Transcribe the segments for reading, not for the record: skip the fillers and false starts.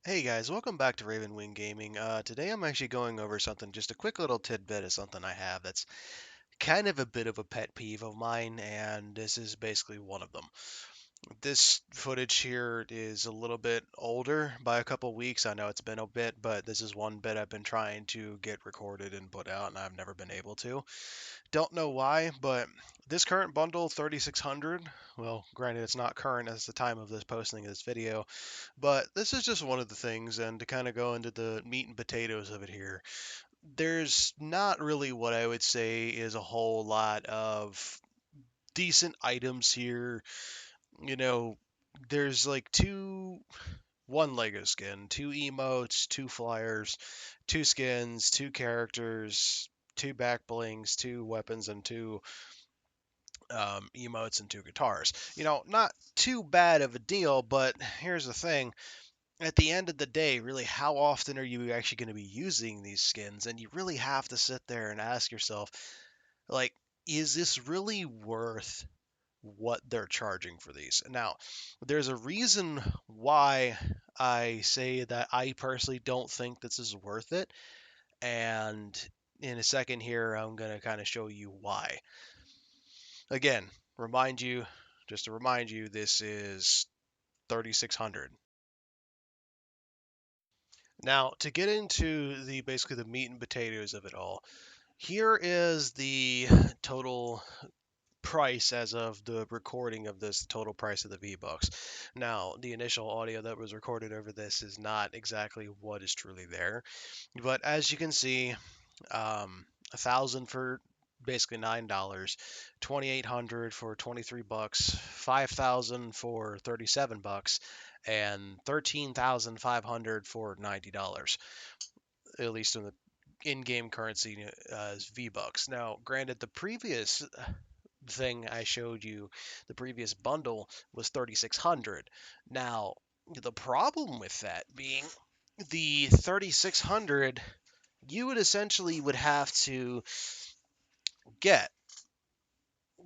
Hey guys, welcome back to Raven Wing Gaming. Today I'm actually going over something, just a quick little tidbit of something I have that's kind of a bit of a pet peeve of mine, and this is basically one of them. This footage here is a little bit older by a couple weeks. I know it's been a bit, but this is one bit I've been trying to get recorded and put out, and I've never been able to. Don't know why, but this current bundle, 3600, well, granted it's not current as the time of this posting of this video, but this is just one of the things, and to kind of go into the meat and potatoes of it here, there's not really what I would say is a whole lot of decent items here. You know, there's like one Lego skin, two emotes, two flyers, two skins, two characters, two back blings, two weapons, and two emotes and two guitars. Not too bad of a deal, but here's the thing. At the end of the day, really, how often are you actually going to be using these skins? And you really have to sit there and ask yourself, like, is this really worth what they're charging for these? Now, there's a reason why I say that I personally don't think this is worth it. And in a second here, I'm going to kind of show you why. Again, remind you, just to remind you, this is 3600. Now, to get into the basically the meat and potatoes of it all, here is the total price as of the recording of this, total price of the V-Bucks. Now, the initial audio that was recorded over this is not exactly what is truly there, but as you can see, 1,000 for basically $9, 2,800 for $23, 5,000 for $37, and 13,500 for $90, at least in the in-game currency as V-Bucks. Now, granted, the previous thing I showed you, the previous bundle was 3,600. Now, the problem with that being the 3,600, you would have to get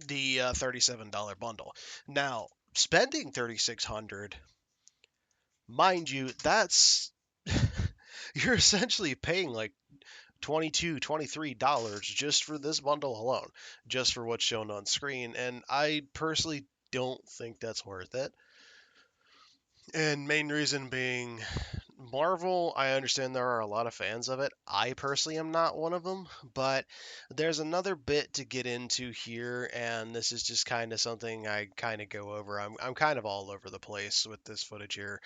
the $37 bundle. Now, spending 3,600, mind you, that's you're essentially paying like 22, $23 just for this bundle alone, just for what's shown on screen. And I personally don't think that's worth it. And main reason being Marvel, I understand there are a lot of fans of it. I personally am not one of them, but there's another bit to get into here, and this is just kind of something I kind of go over. I'm kind of all over the place with this footage here,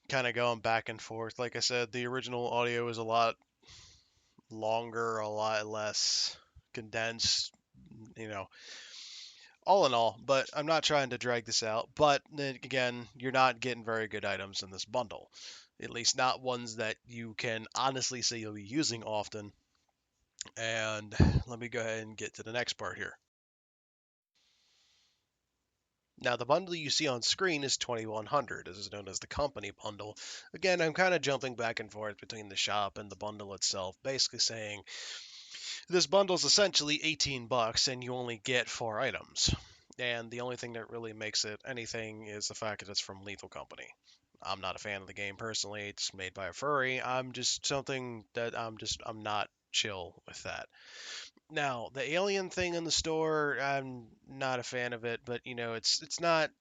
kind of going back and forth. Like I said, the original audio is a lot longer, a lot less condensed, you know, all in all. But I'm not trying to drag this out. But then again, you're not getting very good items in this bundle. At least not ones that you can honestly say you'll be using often. And let me go ahead and get to the next part here. Now, the bundle you see on screen is 2100. This is known as the company bundle. Again, I'm kind of jumping back and forth between the shop and the bundle itself, basically saying this bundle is essentially 18 bucks and you only get 4 items. And the only thing that really makes it anything is the fact that it's from Lethal Company. I'm not a fan of the game personally. It's made by a furry. I'm just something that I'm not chill with that. Now, the alien thing in the store, I'm not a fan of it, but it's not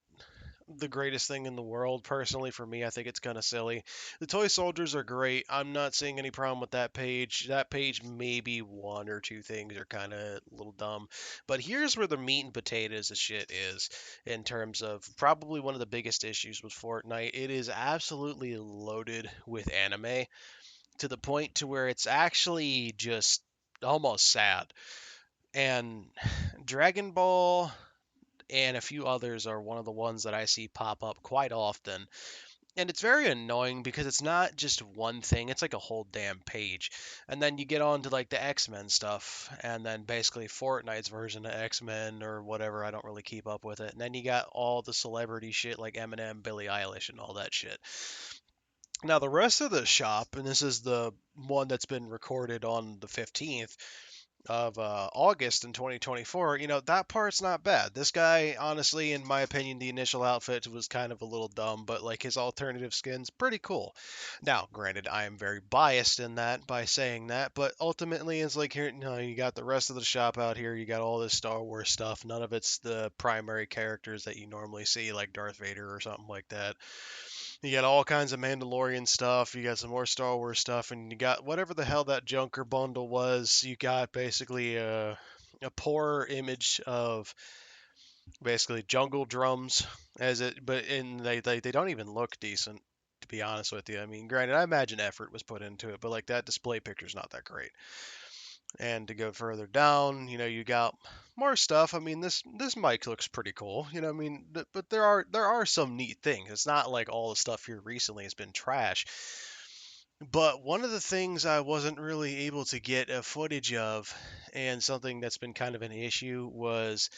the greatest thing in the world. Personally, for me, I think it's kind of silly. The toy soldiers are great. I'm not seeing any problem with that page. That page, maybe one or two things are kind of a little dumb. But here's where the meat and potatoes of shit is in terms of probably one of the biggest issues with Fortnite. It is absolutely loaded with anime to the point to where it's actually just almost sad. And Dragon Ball and a few others are one of the ones that I see pop up quite often. And it's very annoying because it's not just one thing, it's like a whole damn page. And then you get on to like the X-Men stuff, and then basically Fortnite's version of X-Men or whatever, I don't really keep up with it. And then you got all the celebrity shit like Eminem, Billie Eilish, and all that shit. Now, the rest of the shop, and this is the one that's been recorded on the 15th, of August in 2024, that part's not bad. This guy, honestly, in my opinion, the initial outfit was kind of a little dumb, but like his alternative skin's pretty cool. Now, granted, I am very biased in that by saying that, but ultimately, it's like here, you got the rest of the shop out here. You got all this Star Wars stuff. None of it's the primary characters that you normally see, like Darth Vader or something like that. You got all kinds of Mandalorian stuff. You got some more Star Wars stuff, and you got whatever the hell that Junker bundle was. You got basically a poor image of basically jungle drums as it, but in they don't even look decent, to be honest with you. I mean, granted, I imagine effort was put into it, but like that display picture's not that great. And to go further down, you got more stuff. I mean, this mic looks pretty cool. I mean, but there are some neat things. It's not like all the stuff here recently has been trash. But one of the things I wasn't really able to get a footage of, and something that's been kind of an issue, was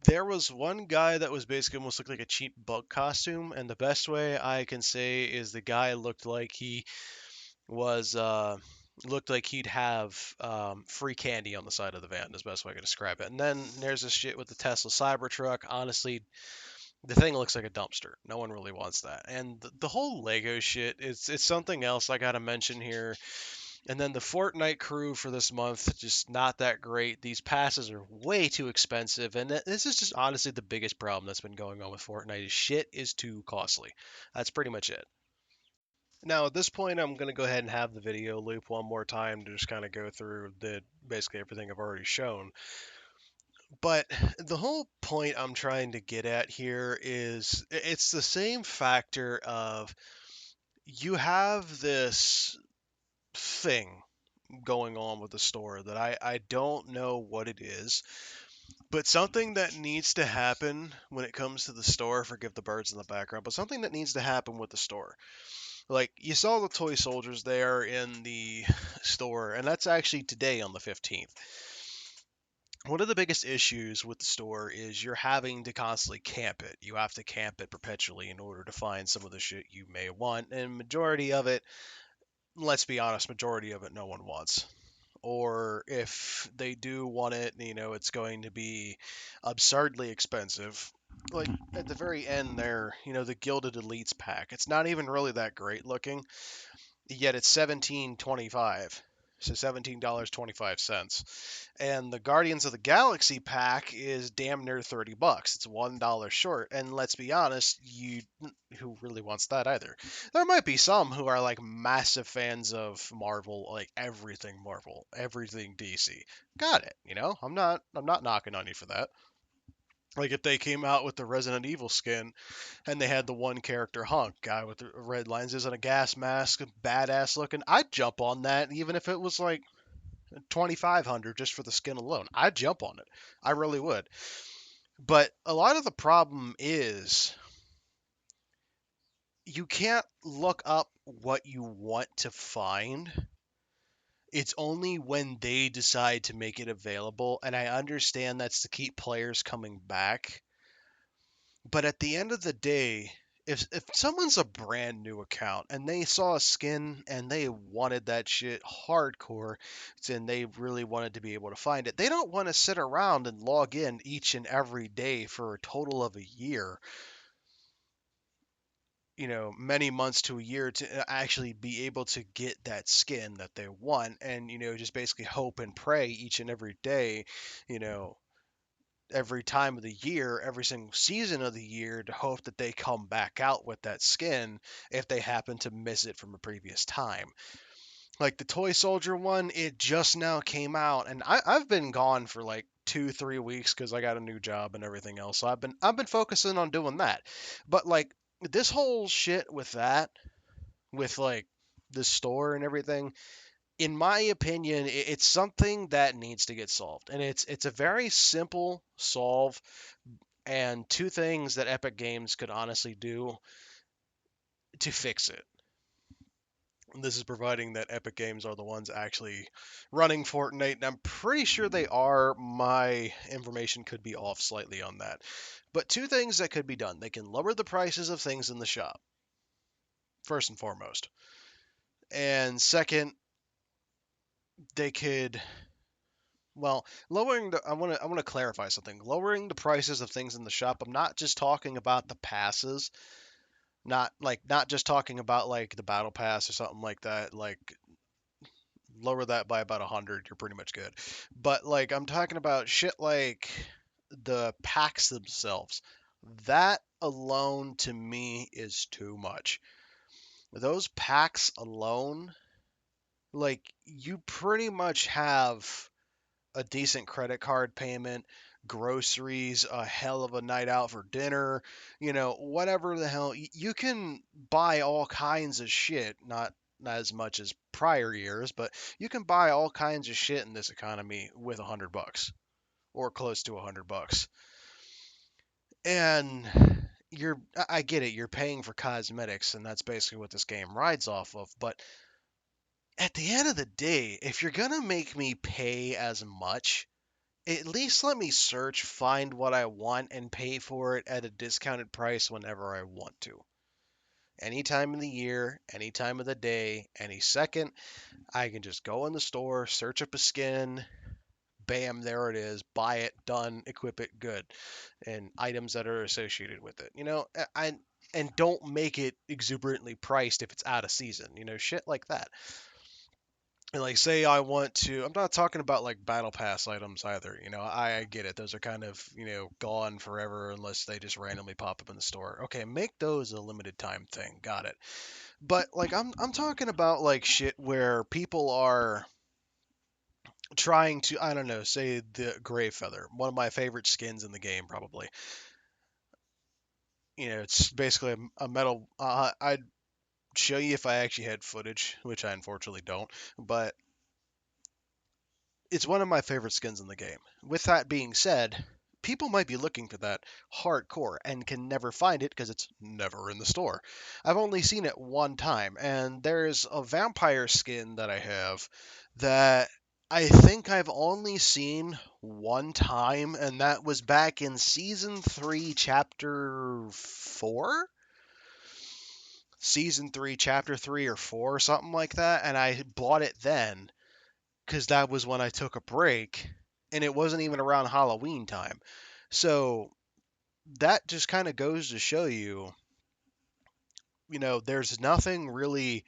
there was one guy that was basically almost looked like a cheap bug costume, and the best way I can say is the guy was looked like he'd have free candy on the side of the van. Is the best way I can describe it. And then there's this shit with the Tesla Cybertruck. Honestly, the thing looks like a dumpster. No one really wants that. And the whole Lego shit, it's something else I gotta mention here. And then the Fortnite crew for this month, just not that great. These passes are way too expensive, and this is just honestly the biggest problem that's been going on with Fortnite. Is shit is too costly. That's pretty much it. Now, at this point, I'm going to go ahead and have the video loop one more time to just kind of go through the basically everything I've already shown. But the whole point I'm trying to get at here is it's the same factor of you have this thing going on with the store that I don't know what it is, but something that needs to happen when it comes to the store, forgive the birds in the background, but something that needs to happen with the store. Like you saw the toy soldiers there in the store, and that's actually today on the 15th. One of the biggest issues with the store is you're having to constantly camp it. You have to camp it perpetually in order to find some of the shit you may want, and majority of it, let's be honest, majority of it no one wants. Or if they do want it, it's going to be absurdly expensive. Like at the very end there, the Gilded Elites pack. It's not even really that great looking, yet it's 17.25. So $17.25. And the Guardians of the Galaxy pack is damn near $30. It's $1 short. And let's be honest, who really wants that either? There might be some who are like massive fans of Marvel, like everything Marvel, everything DC. Got it, I'm not knocking on you for that. Like if they came out with the Resident Evil skin and they had the one character hunk guy with the red lenses and a gas mask, badass looking, I'd jump on that even if it was like 2,500 just for the skin alone. I'd jump on it. I really would. But a lot of the problem is you can't look up what you want to find. It's only when they decide to make it available, and I understand that's to keep players coming back. But at the end of the day, if someone's a brand new account and they saw a skin and they wanted that shit hardcore, and they really wanted to be able to find it, they don't want to sit around and log in each and every day for a total of a year, many months to a year to actually be able to get that skin that they want, and just basically hope and pray each and every day, you know, every time of the year, every single season of the year, to hope that they come back out with that skin if they happen to miss it from a previous time. Like the Toy Soldier one, it just now came out, and I've been gone for like 2 3 weeks because I got a new job and everything else. So I've been focusing on doing that. But like this whole shit with that, with like the store and everything, in my opinion, it's something that needs to get solved, and it's a very simple solve, and two things that Epic Games could honestly do to fix it. This is providing that Epic Games are the ones actually running Fortnite, and I'm pretty sure they are. My information could be off slightly on that. But two things that could be done. They can lower the prices of things in the shop, first and foremost. And second, they could Well, I want to clarify something. Lowering the prices of things in the shop. I'm not just talking about the passes, not just talking about like the battle pass or something like that. Like lower that by about 100, you're pretty much good. But like I'm talking about shit like the packs themselves. That alone to me is too much. Those packs alone, like you pretty much have a decent credit card payment, groceries, a hell of a night out for dinner, whatever the hell. You can buy all kinds of shit, not as much as prior years, but you can buy all kinds of shit in this economy with $100 or close to $100. And I get it, you're paying for cosmetics, and that's basically what this game rides off of. But at the end of the day, if you're gonna make me pay as much, at least let me search, find what I want, and pay for it at a discounted price whenever I want to. Any time of the year, any time of the day, any second, I can just go in the store, search up a skin, bam, there it is, buy it, done, equip it, good, and items that are associated with it. And don't make it exuberantly priced if it's out of season, shit like that. And like, say I want to, I'm not talking about like battle pass items either. I get it. Those are kind of, gone forever unless they just randomly pop up in the store. Okay, make those a limited time thing. Got it. But like, I'm talking about like shit where people are trying to, I don't know, say the Gray Feather, one of my favorite skins in the game, probably. It's basically a metal. I'd show you if I actually had footage, which I unfortunately don't. But it's one of my favorite skins in the game. With that being said, people might be looking for that hardcore and can never find it because it's never in the store. I've only seen it one time, and there's a vampire skin that I have that I think I've only seen one time, and that was back in season 3, chapter 4? Season 3, chapter 3 or 4, or something like that, and I bought it then because that was when I took a break, and it wasn't even around Halloween time. So that just kind of goes to show you, there's nothing really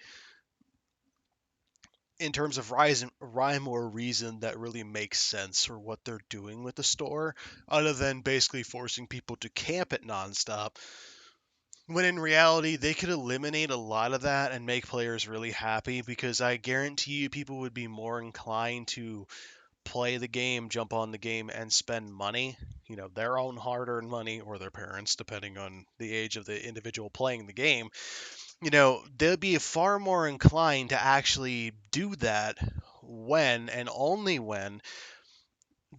in terms of rhyme or reason that really makes sense for what they're doing with the store, other than basically forcing people to camp it nonstop. When in reality, they could eliminate a lot of that and make players really happy because I guarantee you people would be more inclined to play the game, jump on the game, and spend money, their own hard earned money or their parents, depending on the age of the individual playing the game, they'll be far more inclined to actually do that when and only when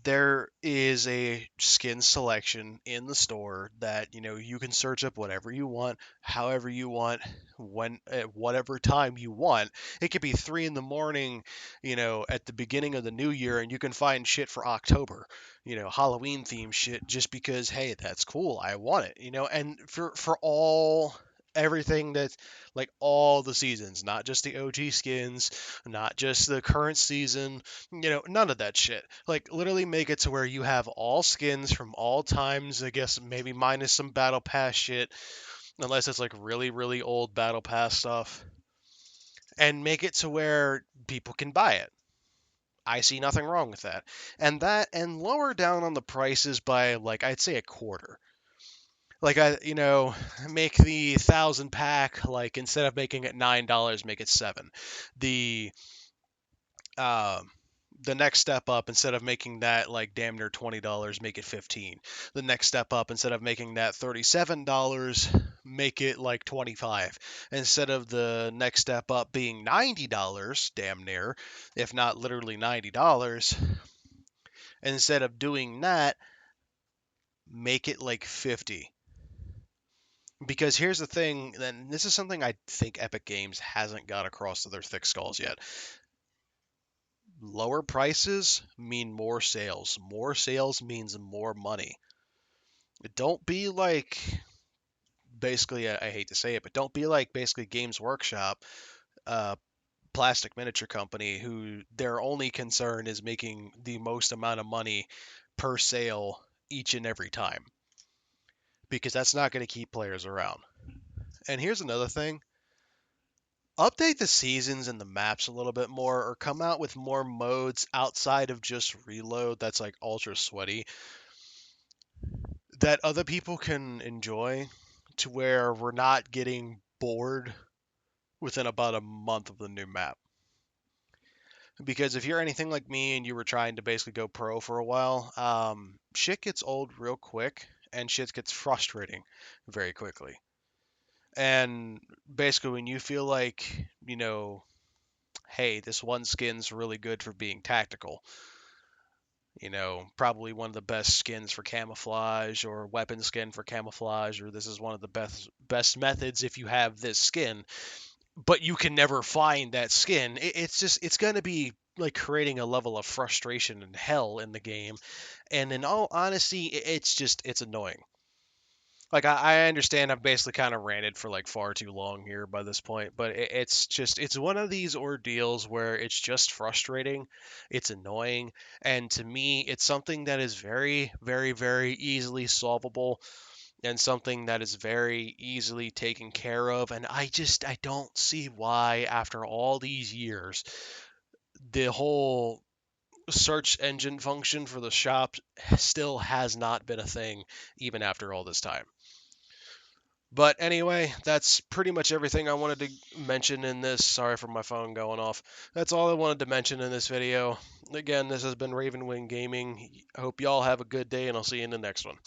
there is a skin selection in the store that you can search up whatever you want, however you want, when at whatever time you want. It could be 3 in the morning, at the beginning of the new year, and you can find shit for October, Halloween themed shit, just because hey, that's cool, I want it, and for all everything that's like all the seasons, not just the OG skins, not just the current season, none of that shit. Like, literally make it to where you have all skins from all times, I guess maybe minus some Battle Pass shit, unless it's like really, really old Battle Pass stuff, and make it to where people can buy it. I see nothing wrong with that. And lower down on the prices by, like, I'd say a quarter. Like, make the 1,000 pack, like, instead of making it $9, make it 7. The um, the next step up, instead of making that like damn near $20, make it 15. The next step up, instead of making that $37, make it like 25. Instead of the next step up being $90, damn near, if not literally $90, instead of doing that, make it like 50. Because here's the thing, and this is something I think Epic Games hasn't got across to their thick skulls yet. Lower prices mean more sales. More sales means more money. Don't be like, basically, I hate to say it, but don't be like basically Games Workshop, uh, plastic miniature company who their only concern is making the most amount of money per sale each and every time, because that's not going to keep players around. And here's another thing: update the seasons and the maps a little bit more, or come out with more modes outside of just reload that's like ultra sweaty that other people can enjoy, to where we're not getting bored within about a month of the new map. Because if you're anything like me and you were trying to basically go pro for a while, shit gets old real quick and shit gets frustrating very quickly. And basically, when you feel like, hey, this one skin's really good for being tactical, probably one of the best skins for camouflage, or weapon skin for camouflage, or this is one of the best methods if you have this skin, but you can never find that skin. It's going to be like creating a level of frustration and hell in the game. And in all honesty, it's annoying. Like, I understand I've basically kind of ranted for like far too long here by this point, but it's one of these ordeals where it's just frustrating, it's annoying, and to me, it's something that is very, very, very easily solvable, and something that is very easily taken care of. And I don't see why, after all these years, the whole search engine function for the shop still has not been a thing, even after all this time. But anyway, that's pretty much everything I wanted to mention in this. Sorry for my phone going off. That's all I wanted to mention in this video. Again, this has been Ravenwing Gaming. I hope y'all have a good day, and I'll see you in the next one.